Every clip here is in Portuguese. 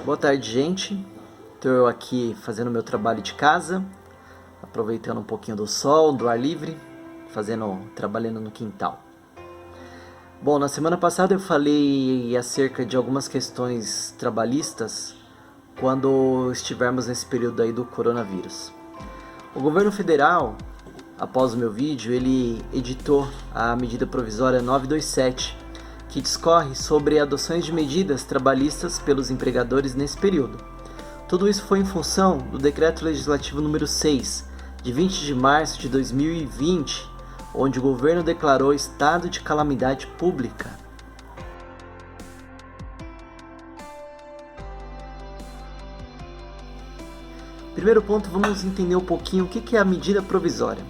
Boa tarde, gente. Estou eu aqui fazendo meu trabalho de casa, aproveitando um pouquinho do sol, do ar livre, trabalhando no quintal. Bom, na semana passada eu falei acerca de algumas questões trabalhistas quando estivermos nesse período aí do coronavírus. O governo federal, após o meu vídeo, ele editou a medida provisória 927, que discorre sobre adoções de medidas trabalhistas pelos empregadores nesse período. Tudo isso foi em função do Decreto Legislativo número 6, de 20 de março de 2020, onde o governo declarou estado de calamidade pública. Primeiro ponto, vamos entender um pouquinho o que é a medida provisória.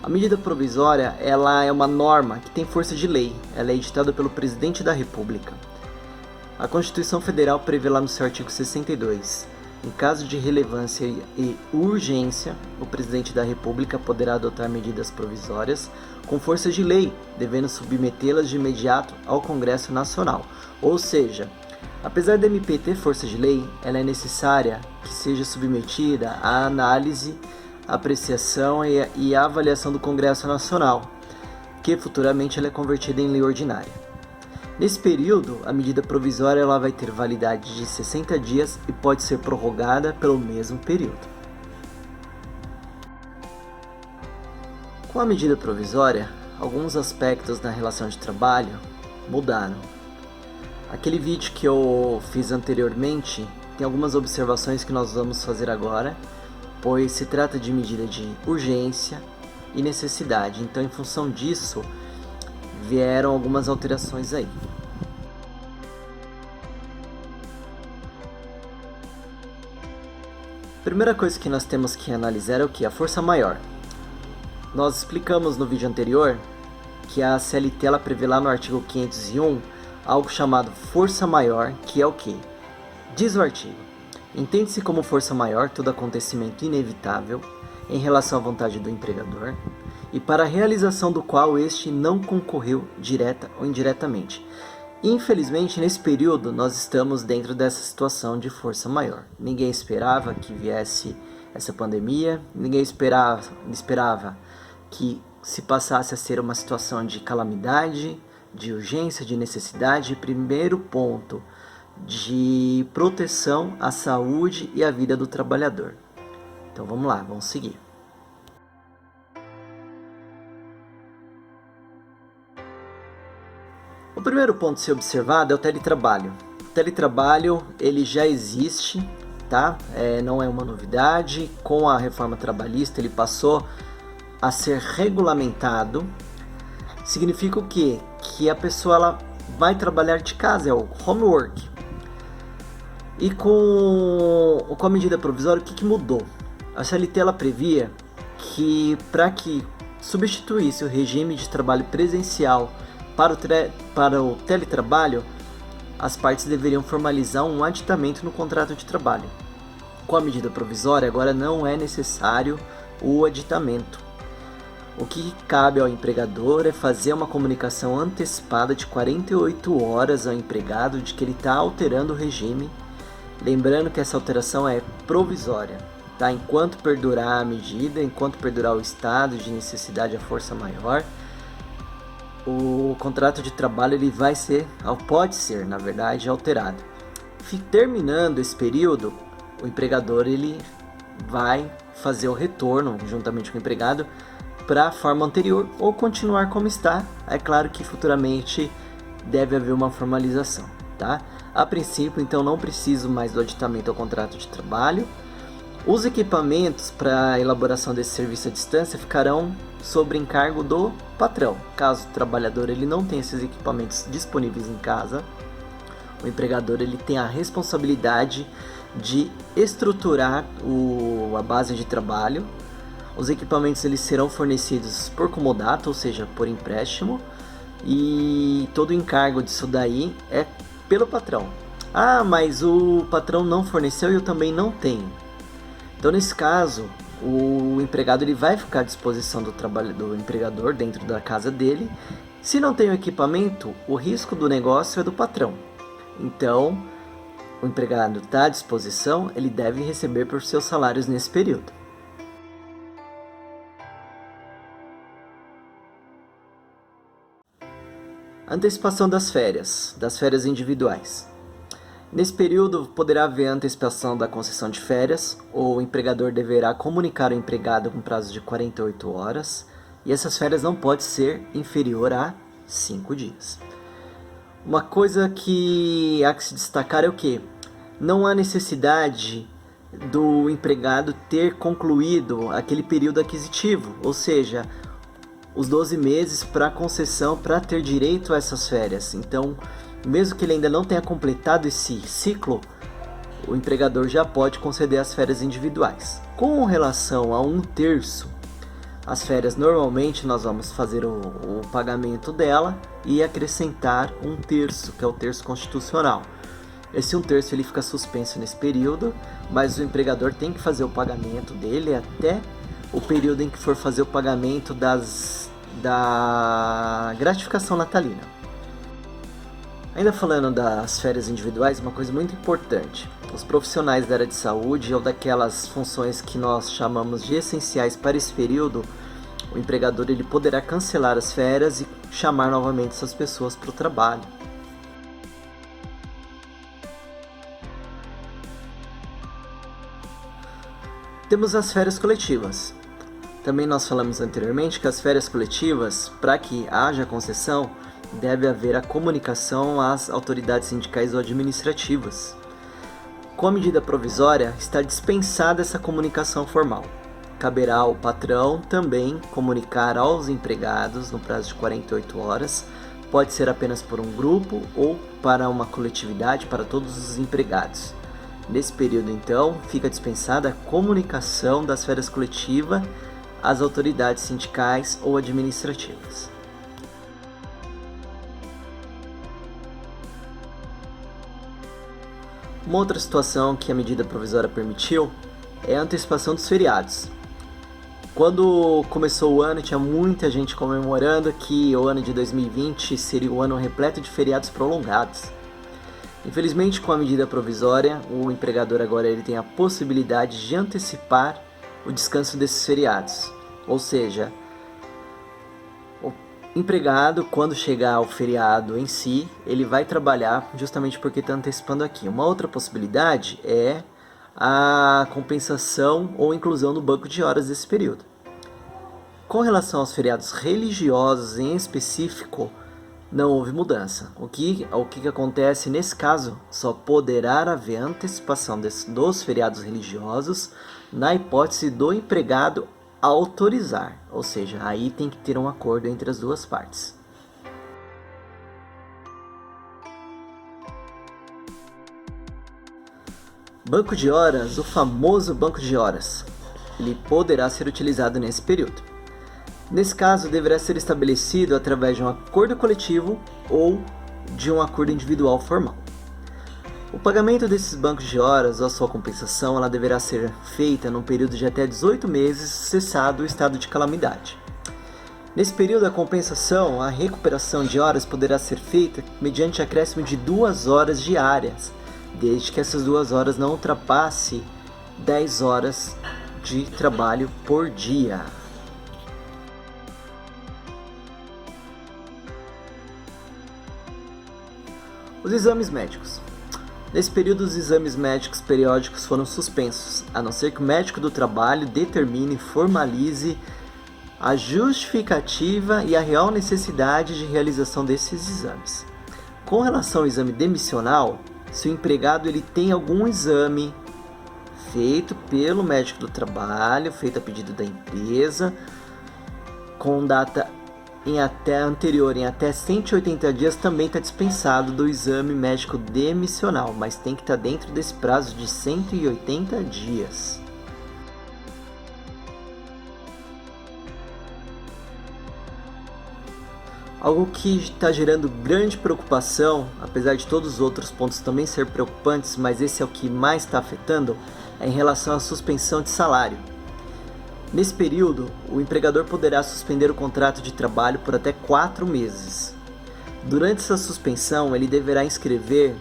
A medida provisória, ela é uma norma que tem força de lei. Ela é editada pelo Presidente da República. A Constituição Federal prevê lá no seu artigo 62, em caso de relevância e urgência, o Presidente da República poderá adotar medidas provisórias com força de lei, devendo submetê-las de imediato ao Congresso Nacional. Ou seja, apesar da MP ter força de lei, ela é necessária que seja submetida à análise, apreciação e avaliação do Congresso Nacional, que futuramente ela é convertida em lei ordinária. Nesse período, a medida provisória ela vai ter validade de 60 dias e pode ser prorrogada pelo mesmo período. Com a medida provisória, alguns aspectos na relação de trabalho mudaram. Aquele vídeo que eu fiz anteriormente tem algumas observações que nós vamos fazer agora, pois se trata de medida de urgência e necessidade. Então, em função disso, vieram algumas alterações aí. A primeira coisa que nós temos que analisar é o que? A força maior. Nós explicamos no vídeo anterior que a CLT ela prevê lá no artigo 501 algo chamado força maior, que é o que? Diz o artigo: entende-se como força maior todo acontecimento inevitável em relação à vontade do empregador e para a realização do qual este não concorreu direta ou indiretamente. Infelizmente, nesse período, nós estamos dentro dessa situação de força maior. Ninguém esperava que viesse essa pandemia, ninguém esperava que se passasse a ser uma situação de calamidade, de urgência, de necessidade. Primeiro ponto, de proteção à saúde e à vida do trabalhador. Então vamos lá, vamos seguir. O primeiro ponto a ser observado é o teletrabalho. O teletrabalho ele já existe, tá? Não é uma novidade. Com a reforma trabalhista ele passou a ser regulamentado. Significa o quê? Que a pessoa ela vai trabalhar de casa, é o homework. E com a medida provisória, o que mudou? A CLT ela previa que para que substituísse o regime de trabalho presencial para o teletrabalho, as partes deveriam formalizar um aditamento no contrato de trabalho. Com a medida provisória, agora não é necessário o aditamento. O que cabe ao empregador é fazer uma comunicação antecipada de 48 horas ao empregado de que ele está alterando o regime. Lembrando que essa alteração é provisória, tá? Enquanto perdurar a medida, enquanto perdurar o estado de necessidade à força maior, o contrato de trabalho ele pode ser, na verdade, alterado. Terminando esse período, o empregador ele vai fazer o retorno, juntamente com o empregado, para a forma anterior ou continuar como está. É claro que futuramente deve haver uma formalização, tá? A princípio, então, não preciso mais do aditamento ao contrato de trabalho. Os equipamentos para a elaboração desse serviço à distância ficarão sob encargo do patrão. Caso o trabalhador ele não tenha esses equipamentos disponíveis em casa, o empregador ele tem a responsabilidade de estruturar a base de trabalho. Os equipamentos eles serão fornecidos por comodato, ou seja, por empréstimo, e todo o encargo disso daí é pelo patrão. Ah, mas o patrão não forneceu e eu também não tenho. Então, nesse caso, o empregado ele vai ficar à disposição do empregador dentro da casa dele. Se não tem o equipamento, o risco do negócio é do patrão. Então, o empregado está à disposição, ele deve receber por seus salários nesse período. Antecipação das férias individuais. Nesse período, poderá haver antecipação da concessão de férias, ou o empregador deverá comunicar ao empregado com prazo de 48 horas, e essas férias não podem ser inferior a 5 dias. Uma coisa que há que se destacar é o que? Não há necessidade do empregado ter concluído aquele período aquisitivo, ou seja, os 12 meses para concessão para ter direito a essas férias. Então, mesmo que ele ainda não tenha completado esse ciclo, o empregador já pode conceder as férias individuais. Com relação a 1/3, as férias normalmente nós vamos fazer o pagamento dela e acrescentar 1/3, que é o terço constitucional. Esse 1/3 ele fica suspenso nesse período, mas o empregador tem que fazer o pagamento dele até o período em que for fazer o pagamento da gratificação natalina. Ainda falando das férias individuais, uma coisa muito importante: os profissionais da área de saúde ou daquelas funções que nós chamamos de essenciais para esse período, o empregador ele poderá cancelar as férias e chamar novamente essas pessoas para o trabalho. Temos as férias coletivas. Também nós falamos anteriormente que as férias coletivas, para que haja concessão, deve haver a comunicação às autoridades sindicais ou administrativas. Com a medida provisória, está dispensada essa comunicação formal. Caberá ao patrão também comunicar aos empregados no prazo de 48 horas, pode ser apenas por um grupo ou para uma coletividade para todos os empregados. Nesse período, então, fica dispensada a comunicação das férias coletivas às autoridades sindicais ou administrativas. Uma outra situação que a medida provisória permitiu é a antecipação dos feriados. Quando começou o ano, tinha muita gente comemorando que o ano de 2020 seria um ano repleto de feriados prolongados. Infelizmente, com a medida provisória, o empregador agora ele tem a possibilidade de antecipar o descanso desses feriados. Ou seja, o empregado, quando chegar ao feriado em si, ele vai trabalhar justamente porque está antecipando aqui. Uma outra possibilidade é a compensação ou inclusão no banco de horas desse período. Com relação aos feriados religiosos em específico, não houve mudança. O que acontece nesse caso? Só poderá haver antecipação dos feriados religiosos na hipótese do empregado autorizar, ou seja, aí tem que ter um acordo entre as duas partes. Banco de horas, o famoso banco de horas, ele poderá ser utilizado nesse período. Nesse caso, deverá ser estabelecido através de um acordo coletivo ou de um acordo individual formal. O pagamento desses bancos de horas ou a sua compensação ela deverá ser feita num período de até 18 meses, cessado o estado de calamidade. Nesse período, a compensação, a recuperação de horas poderá ser feita mediante acréscimo de 2 horas diárias, desde que essas 2 horas não ultrapasse 10 horas de trabalho por dia. Os exames médicos. Nesse período, os exames médicos periódicos foram suspensos, a não ser que o médico do trabalho determine e formalize a justificativa e a real necessidade de realização desses exames. Com relação ao exame demissional, se o empregado ele tem algum exame feito pelo médico do trabalho, feito a pedido da empresa, com data anterior em até 180 dias, também está dispensado do exame médico demissional, mas tem que estar dentro desse prazo de 180 dias. Algo que está gerando grande preocupação, apesar de todos os outros pontos também ser preocupantes, mas esse é o que mais está afetando, é em relação à suspensão de salário. Nesse período, o empregador poderá suspender o contrato de trabalho por até 4 meses. Durante essa suspensão, ele deverá inscrever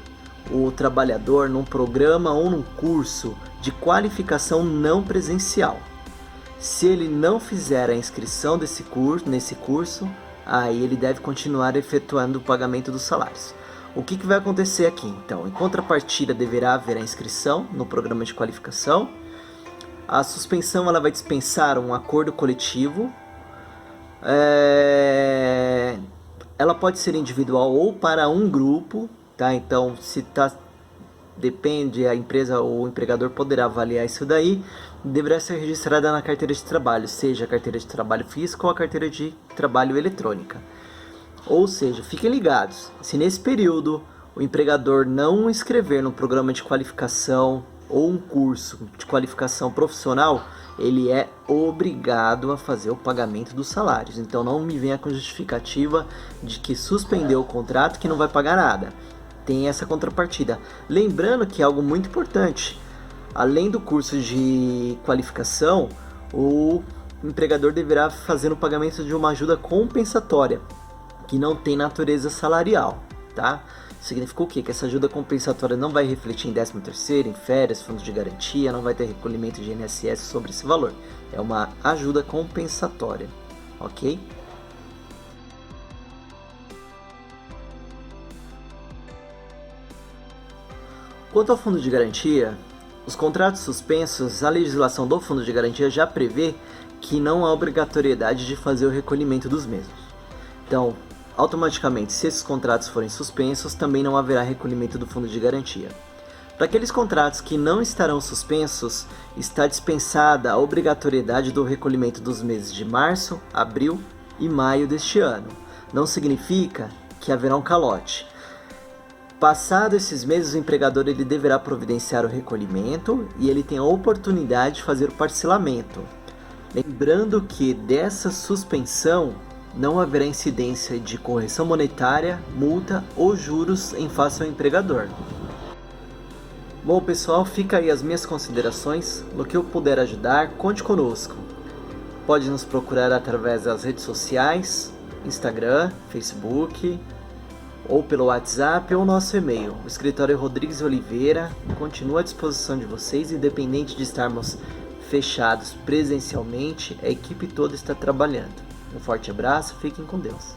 o trabalhador num programa ou num curso de qualificação não presencial. Se ele não fizer a inscrição nesse curso, aí ele deve continuar efetuando o pagamento dos salários. O que vai acontecer aqui? Então, em contrapartida, deverá haver a inscrição no programa de qualificação. A suspensão ela vai dispensar um acordo coletivo. Ela pode ser individual ou para um grupo, tá? Então, depende, a empresa ou o empregador poderá avaliar isso daí, deverá ser registrada na carteira de trabalho, seja a carteira de trabalho física ou a carteira de trabalho eletrônica. Ou seja, fiquem ligados, se nesse período o empregador não inscrever no programa de qualificação ou um curso de qualificação profissional, ele é obrigado a fazer o pagamento dos salários. Então não me venha com justificativa de que suspendeu o contrato que não vai pagar nada. Tem essa contrapartida. Lembrando que é algo muito importante, além do curso de qualificação, o empregador deverá fazer o pagamento de uma ajuda compensatória, que não tem natureza salarial, tá? Significa o quê? Que essa ajuda compensatória não vai refletir em 13º, em férias, fundo de garantia, não vai ter recolhimento de INSS sobre esse valor. É uma ajuda compensatória, ok? Quanto ao fundo de garantia, os contratos suspensos, a legislação do fundo de garantia já prevê que não há obrigatoriedade de fazer o recolhimento dos mesmos. Então, automaticamente, se esses contratos forem suspensos, também não haverá recolhimento do fundo de garantia. Para aqueles contratos que não estarão suspensos, está dispensada a obrigatoriedade do recolhimento dos meses de março, abril e maio deste ano. Não significa que haverá um calote. Passado esses meses, o empregador ele deverá providenciar o recolhimento e ele tem a oportunidade de fazer o parcelamento. Lembrando que dessa suspensão não haverá incidência de correção monetária, multa ou juros em face ao empregador. Bom pessoal, fica aí as minhas considerações. No que eu puder ajudar, conte conosco. Pode nos procurar através das redes sociais, Instagram, Facebook, ou pelo WhatsApp ou nosso e-mail. O escritório Rodrigues Oliveira continua à disposição de vocês, independente de estarmos fechados presencialmente, a equipe toda está trabalhando. Um forte abraço, fiquem com Deus.